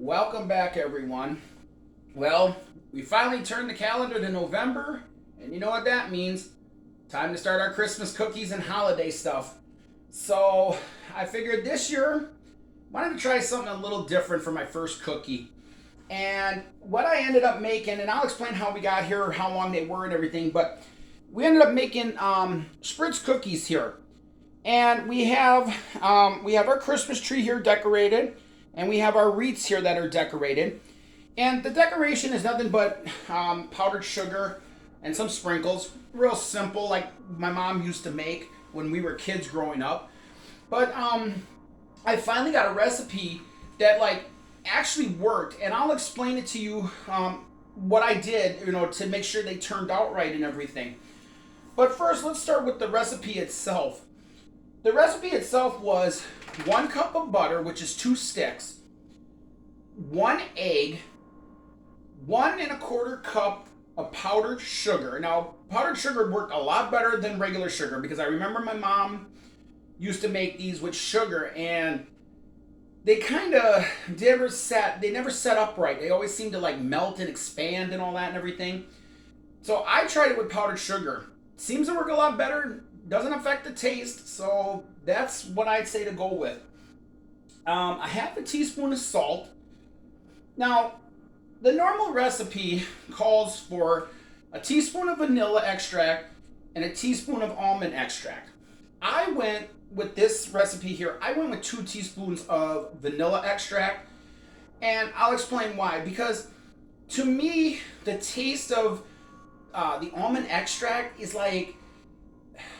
Welcome back, everyone. Well, we finally turned the calendar to November, and you know what that means. Time to start our Christmas cookies and holiday stuff. So, I figured this year, I wanted to try something a little different for my first cookie. And what I ended up making, and I'll explain how we got here, how long they were, and everything, but we ended up making Spritz cookies here. And we have our Christmas tree here decorated, and we have our wreaths here that are decorated. And the decoration is nothing but powdered sugar and some sprinkles, real simple, like my mom used to make when we were kids growing up. But I finally got a recipe that actually worked, and I'll explain it to you what I did, to make sure they turned out right and everything. But first, let's start with the recipe itself. The recipe itself was 1 cup of butter, which is 2 sticks, 1 egg, 1 1/4 cup of powdered sugar. Now, powdered sugar worked a lot better than regular sugar because I remember my mom used to make these with sugar, and they kind of never set up right. They always seemed to melt and expand and all that and everything. So I tried it with powdered sugar. Seems to work a lot better. Doesn't affect the taste, so that's what I'd say to go with. A half a teaspoon of salt. Now, the normal recipe calls for a teaspoon of vanilla extract and a teaspoon of almond extract. I went with this recipe here, I went with 2 teaspoons of vanilla extract, and I'll explain why. Because to me, the taste of the almond extract is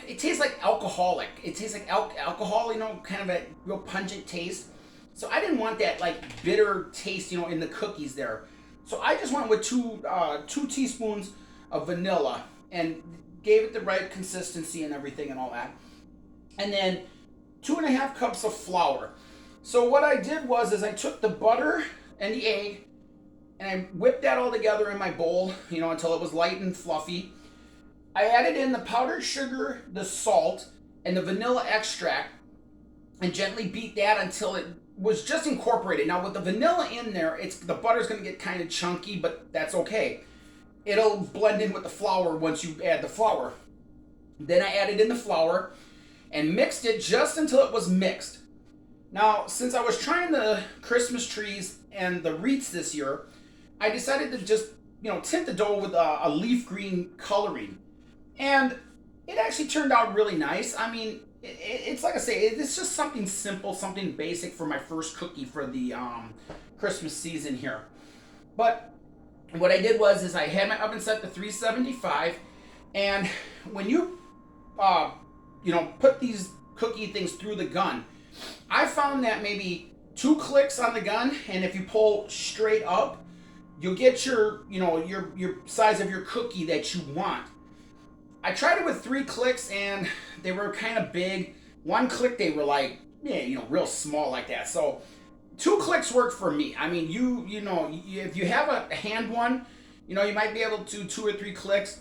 it tastes like alcoholic. It tastes like alcohol, kind of a real pungent taste. So I didn't want that bitter taste, in the cookies there. So I just went with two teaspoons of vanilla and gave it the right consistency and everything and all that. And then 2.5 cups of flour. So what I did was I took the butter and the egg and I whipped that all together in my bowl, until it was light and fluffy. I added in the powdered sugar, the salt, and the vanilla extract, and gently beat that until it was just incorporated. Now, with the vanilla in there, the butter's going to get kind of chunky, but that's okay. It'll blend in with the flour once you add the flour. Then I added in the flour and mixed it just until it was mixed. Now, since I was trying the Christmas trees and the wreaths this year, I decided to just, tint the dough with a leaf green coloring. And it actually turned out really nice. I mean, it's like I say, it's just something simple, something basic for my first cookie for the Christmas season here. But what I did was I had my oven set to 375, and when you put these cookie things through the gun, I found that maybe 2 clicks on the gun, and if you pull straight up, you'll get your size of your cookie that you want. I tried it with 3 clicks, and they were kind of big. 1 click, they were real small like that. So 2 clicks worked for me. I mean, if you have a hand one, you might be able to 2 or 3 clicks.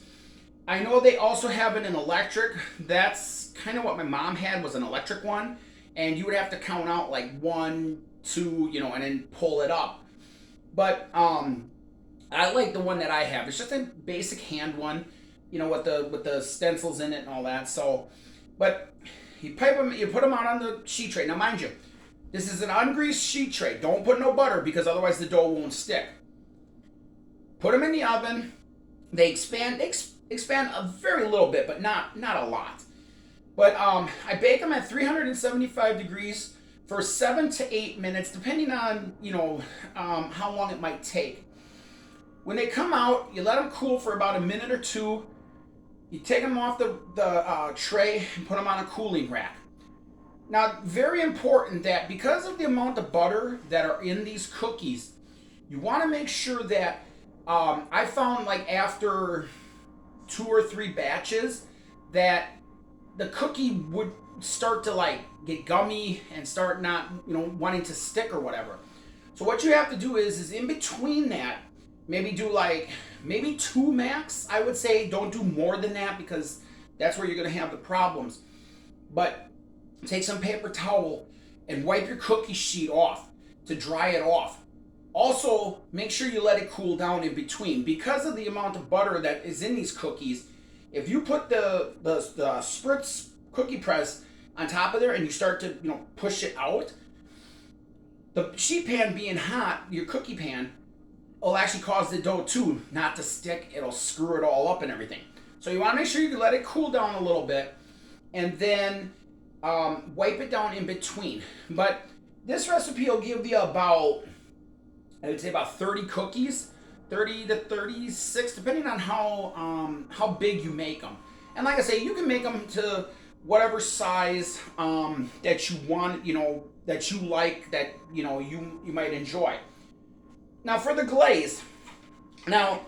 I know they also have an electric. That's kind of what my mom had, was an electric one, and you would have to count out 1, 2, and then pull it up. But I like the one that I have. It's just a basic hand one, with the stencils in it and all that. So, but you put them out on the sheet tray. Now, mind you, this is an ungreased sheet tray. Don't put no butter because otherwise the dough won't stick. Put them in the oven. They expand a very little bit, but not a lot. But I bake them at 375 degrees for 7 to 8 minutes, depending on how long it might take. When they come out, you let them cool for about a minute or 2. You take them off the tray and put them on a cooling rack. Now, very important that because of the amount of butter that are in these cookies, you want to make sure that I found after 2 or 3 batches that the cookie would start to get gummy and start not wanting to stick or whatever. So what you have to do is in between that, maybe do maybe 2 max. I would say don't do more than that because that's where you're going to have the problems. But take some paper towel and wipe your cookie sheet off to dry it off. Also, make sure you let it cool down in between. Because of the amount of butter that is in these cookies, if you put the Spritz cookie press on top of there and you start to push it out, the sheet pan being hot, your cookie pan, will actually cause the dough too not to stick. It'll screw it all up and everything. So you want to make sure you let it cool down a little bit, and then wipe it down in between. But this recipe will give you about, I would say, about 30 cookies, 30 to 36, depending on how big you make them. And like I say, you can make them to whatever size that you want, that you like, that you might enjoy. Now for the glaze, now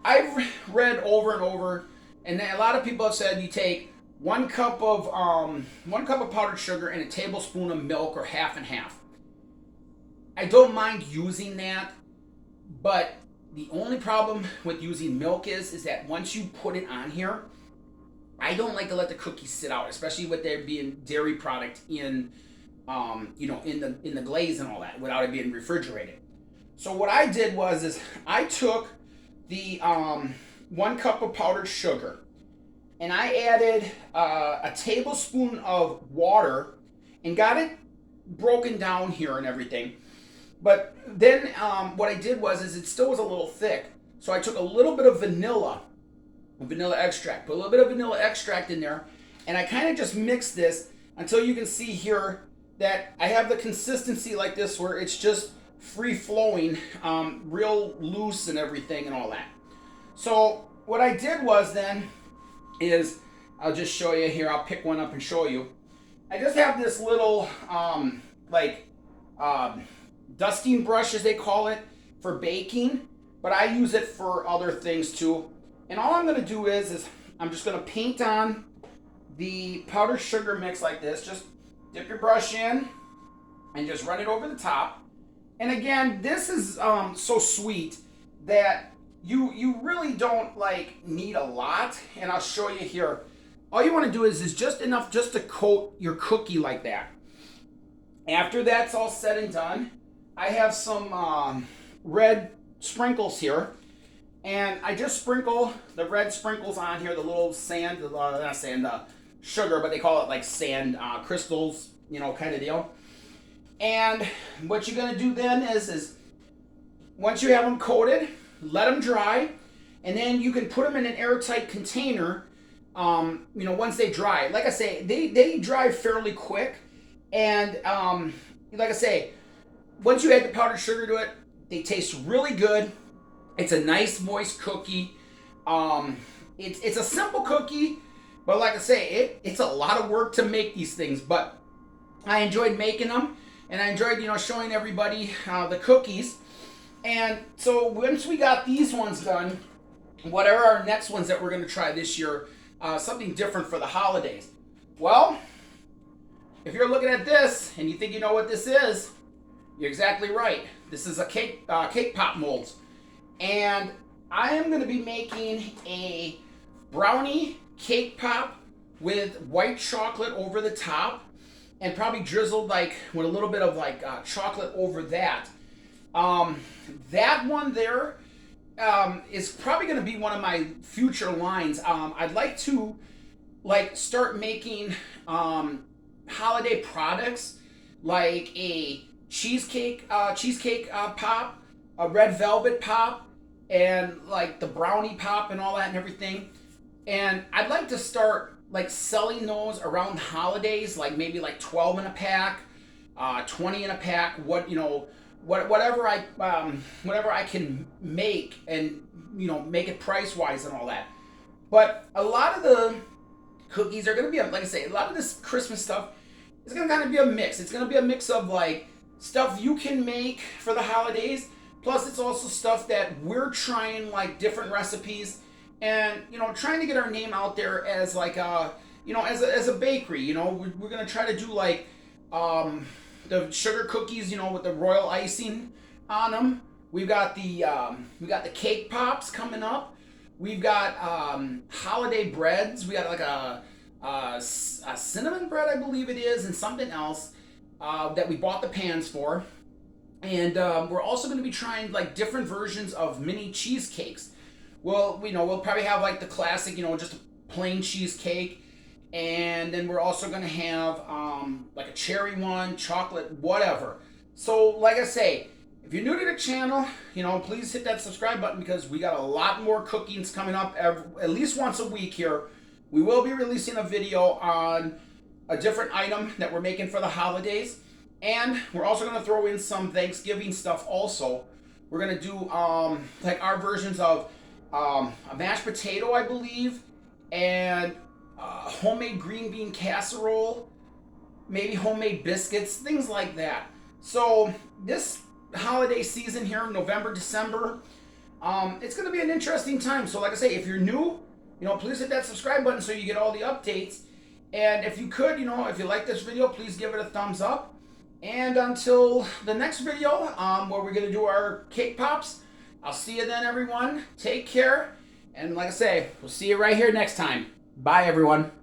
I've read over and over, and a lot of people have said you take 1 cup of powdered sugar and a tablespoon of milk, or half and half. I don't mind using that, but the only problem with using milk is that once you put it on here, I don't like to let the cookies sit out, especially with there being dairy product in in the glaze and all that, without it being refrigerated. So what I did is I took the 1 cup of powdered sugar, and I added a tablespoon of water and got it broken down here and everything. But then what I did is it still was a little thick, so I took a little bit of vanilla extract, put a little bit of vanilla extract in there, and I kind of just mixed this until you can see here that I have the consistency like this, where it's just free flowing, real loose and everything and all that. So what I did is I'll just show you here. I'll pick one up and show you. I just have this little dusting brush, as they call it, for baking, but I use it for other things too. And all I'm going to do is I'm just going to paint on the powdered sugar mix like this. Just dip your brush in and just run it over the top. And again, this is so sweet that you really don't need a lot. And I'll show you here. All you want to do is just enough just to coat your cookie like that. After that's all said and done, I have some red sprinkles here. And I just sprinkle the red sprinkles on here, the little sand, not sand, sugar, but they call it sand crystals, kind of deal. And what you're going to do then is once you have them coated, let them dry, and then you can put them in an airtight container, once they dry. Like I say, they dry fairly quick, and like I say, once you add the powdered sugar to it, they taste really good. It's a nice moist cookie. It's a simple cookie, but like I say, it's a lot of work to make these things. But I enjoyed making them, and I enjoyed showing everybody the cookies. And so once we got these ones done, what are our next ones that we're going to try this year? Something different for the holidays. Well, if you're looking at this and you think you know what this is, you're exactly right. This is a cake pop molds. And I am going to be making a brownie cake pop with white chocolate over the top, and probably drizzled with a little bit of chocolate over that. That one there is probably going to be one of my future lines. I'd like to start making holiday products, like a cheesecake pop, a red velvet pop, and the brownie pop and all that and everything. And I'd like to start selling those around holidays, maybe 12 in a pack, 20 in a pack, whatever I can make, and make it price wise and all that. But a lot of the cookies are going to be, like I say, a lot of this Christmas stuff is going to kind of be a mix. It's going to be a mix of stuff you can make for the holidays, plus it's also stuff that we're trying, different recipes, and trying to get our name out there as as a bakery. We're going to try to do the sugar cookies, with the royal icing on them. We've got the cake pops coming up. We've got holiday breads. We got a cinnamon bread, I believe it is, and something else that we bought the pans for. And we're also going to be trying like different versions of mini cheesecakes. Well, we'll probably have like the classic, just a plain cheesecake, and then we're also going to have like a cherry one, chocolate, whatever. So, like I say, if you're new to the channel, please hit that subscribe button because we got a lot more cookings coming up at least once a week here. We will be releasing a video on a different item that we're making for the holidays. And we're also going to throw in some Thanksgiving stuff also. We're going to do like our versions of a mashed potato, I believe, and homemade green bean casserole, maybe homemade biscuits, things like that. So this holiday season here, November, December, it's going to be an interesting time. So like I say, if you're new, please hit that subscribe button so you get all the updates. And if you could, if you like this video, please give it a thumbs up. And until the next video, where we're going to do our cake pops, I'll see you then, everyone. Take care. And like I say, we'll see you right here next time. Bye, everyone.